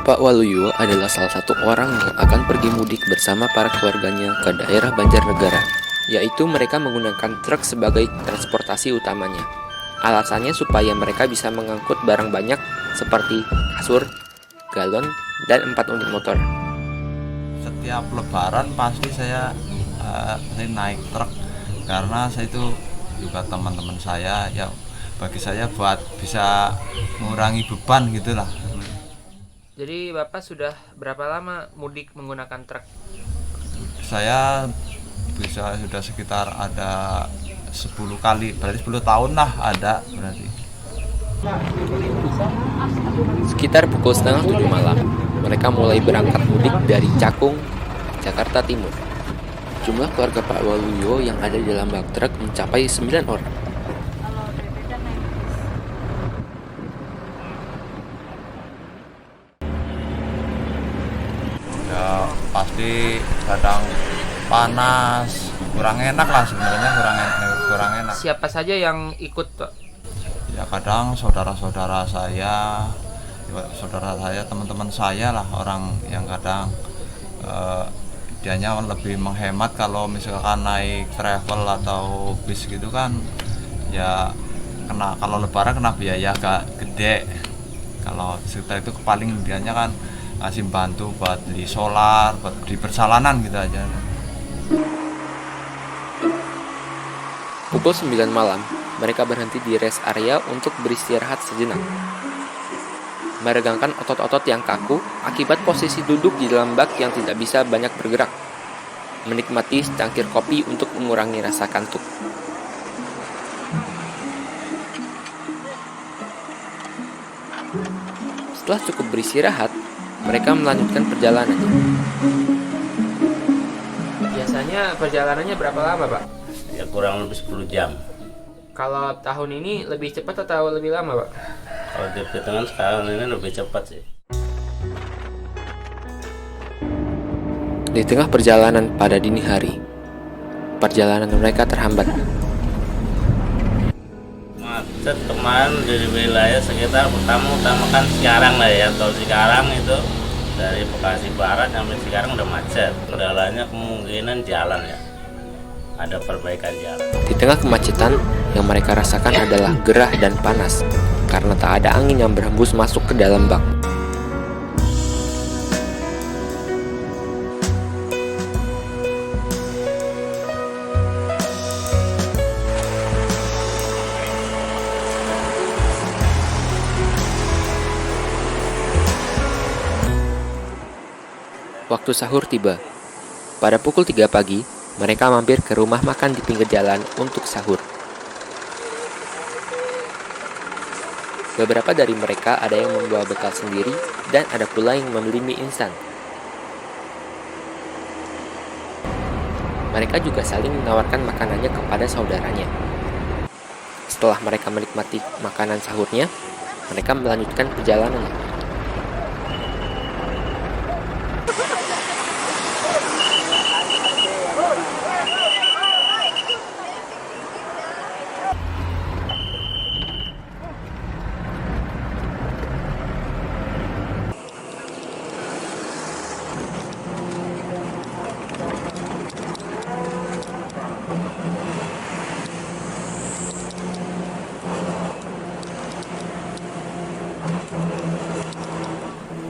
Bapak Waluyo adalah salah satu orang yang akan pergi mudik bersama para keluarganya ke daerah Banjarnegara, yaitu mereka menggunakan truk sebagai transportasi utamanya. Alasannya supaya mereka bisa mengangkut barang banyak seperti kasur, galon, dan 4 unit motor. Setiap lebaran pasti saya naik truk karena saya itu juga teman-teman saya ya, bagi saya buat bisa mengurangi beban gitulah. Jadi Bapak sudah berapa lama mudik menggunakan truk? Saya sudah sekitar ada 10 kali, berarti 10 tahun lah ada berarti. Sekitar pukul setengah 7 malam, mereka mulai berangkat mudik dari Cakung, Jakarta Timur. Jumlah keluarga Pak Waluyo yang ada di dalam bak truk mencapai 9 orang. Ya pasti kadang panas, kurang enak lah sebenarnya, kurang enak. Siapa saja yang ikut, Pak? Ya kadang saudara-saudara saya, teman-teman saya lah, orang yang kadang dianya lebih menghemat. Kalau misalkan naik travel atau bis gitu kan ya kalau lebaran kena biaya agak gede. Kalau sekitar itu paling dianya kan kasih bantu buat beli solar, buat di perjalanan gitu aja. Pukul 9 malam, mereka berhenti di rest area untuk beristirahat sejenak. Meregangkan otot-otot yang kaku akibat posisi duduk di dalam bak yang tidak bisa banyak bergerak. Menikmati secangkir kopi untuk mengurangi rasa kantuk. Setelah cukup beristirahat, mereka melanjutkan perjalanannya. Biasanya perjalanannya berapa lama, Pak? Ya kurang lebih 10 jam. Kalau tahun ini lebih cepat atau lebih lama, Pak? Kalau di perhitungan sekarang ini lebih cepat sih. Di tengah perjalanan pada dini hari, perjalanan mereka terhambat. Macet kemarin dari wilayah sekitar utama kan Cikarang lah ya. Tol Cikarang itu dari Bekasi Barat sampai Cikarang udah macet. Kendalanya kemungkinan jalan ya. Ada perbaikan jalan. Di tengah kemacetan, yang mereka rasakan adalah gerah dan panas karena tak ada angin yang berhembus masuk ke dalam bak. Waktu sahur tiba. Pada pukul 3 pagi, mereka mampir ke rumah makan di pinggir jalan untuk sahur. Beberapa dari mereka ada yang membawa bekal sendiri dan ada pula yang membeli mie instan. Mereka juga saling menawarkan makanannya kepada saudaranya. Setelah mereka menikmati makanan sahurnya, mereka melanjutkan perjalanannya.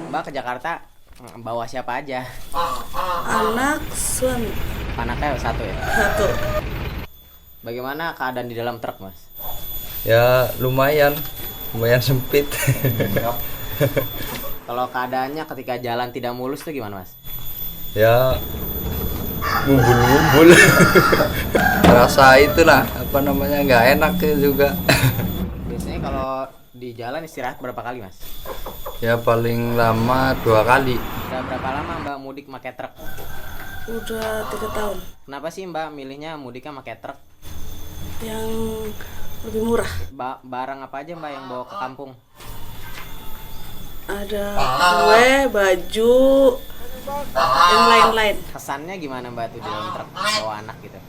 Mbak ke Jakarta bawa siapa aja? Anak, suami, Anaknya satu ya? satu. Bagaimana keadaan di dalam truk, Mas? Ya lumayan sempit. Kalau keadaannya ketika jalan tidak mulus tuh gimana, Mas? Ya ngumpul-ngumpul. Rasa itulah nggak enak juga. Biasanya kalau di jalan istirahat berapa kali, Mas? Ya paling lama 2 kali. Udah berapa lama Mbak mudik pakai truk? Udah 3 tahun. Kenapa sih Mbak milihnya mudiknya pakai truk? Yang lebih murah. Barang apa aja Mbak yang bawa ke kampung? Ada kue, baju, yang lain-lain. Kesannya gimana Mbak tuh di dalam truk bawa anak gitu?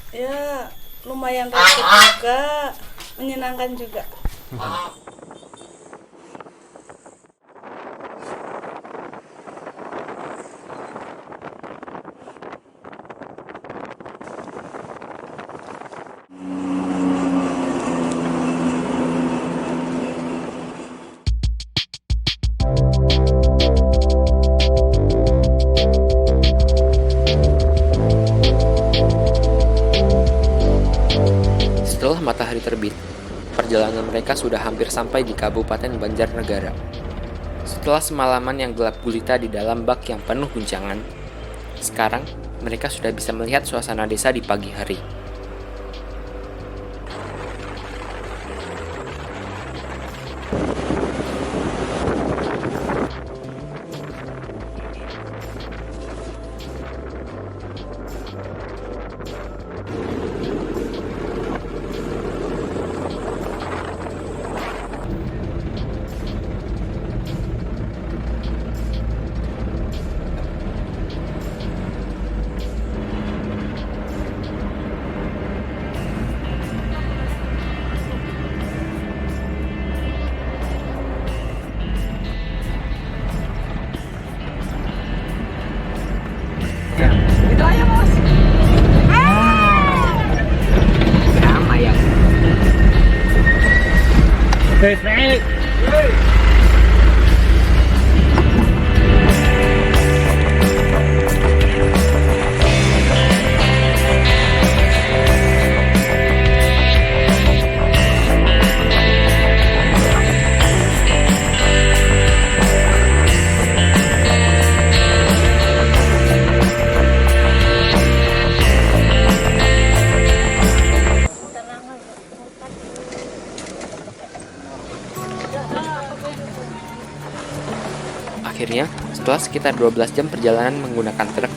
Ya lumayan repot juga, menyenangkan juga. Setelah matahari terbit, perjalanan mereka sudah hampir sampai di Kabupaten Banjarnegara. Setelah semalaman yang gelap gulita di dalam bak yang penuh guncangan, sekarang mereka sudah bisa melihat suasana desa di pagi hari. Akhirnya, setelah sekitar 12 jam perjalanan menggunakan truk,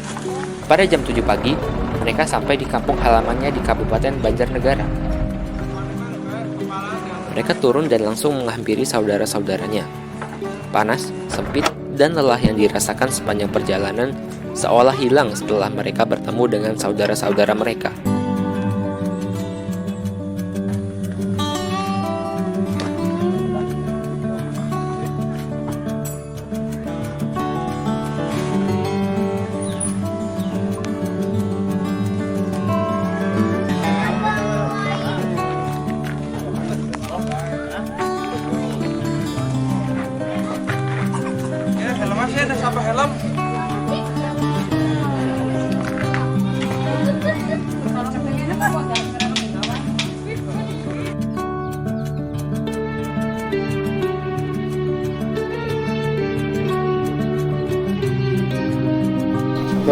pada jam 7 pagi, mereka sampai di kampung halamannya di Kabupaten Banjarnegara. Mereka turun dan langsung menghampiri saudara-saudaranya. Panas, sempit, dan lelah yang dirasakan sepanjang perjalanan seolah hilang setelah mereka bertemu dengan saudara-saudara mereka.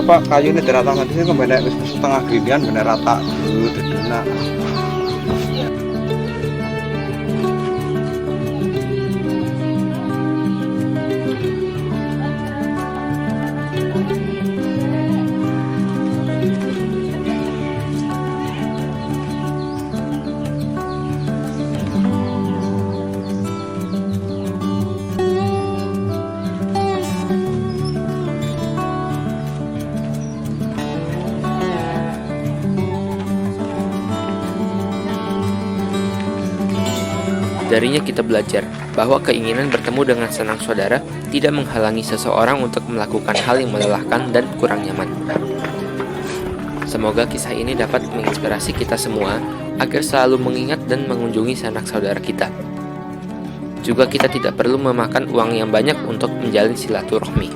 Pak kayu ini dirata nanti sih kebenek wis setengah ginian bener rata dulu dedena. Darinya kita belajar bahwa keinginan bertemu dengan sanak saudara tidak menghalangi seseorang untuk melakukan hal yang melelahkan dan kurang nyaman. Semoga kisah ini dapat menginspirasi kita semua agar selalu mengingat dan mengunjungi sanak saudara kita. Juga kita tidak perlu memakan uang yang banyak untuk menjalin silaturahmi.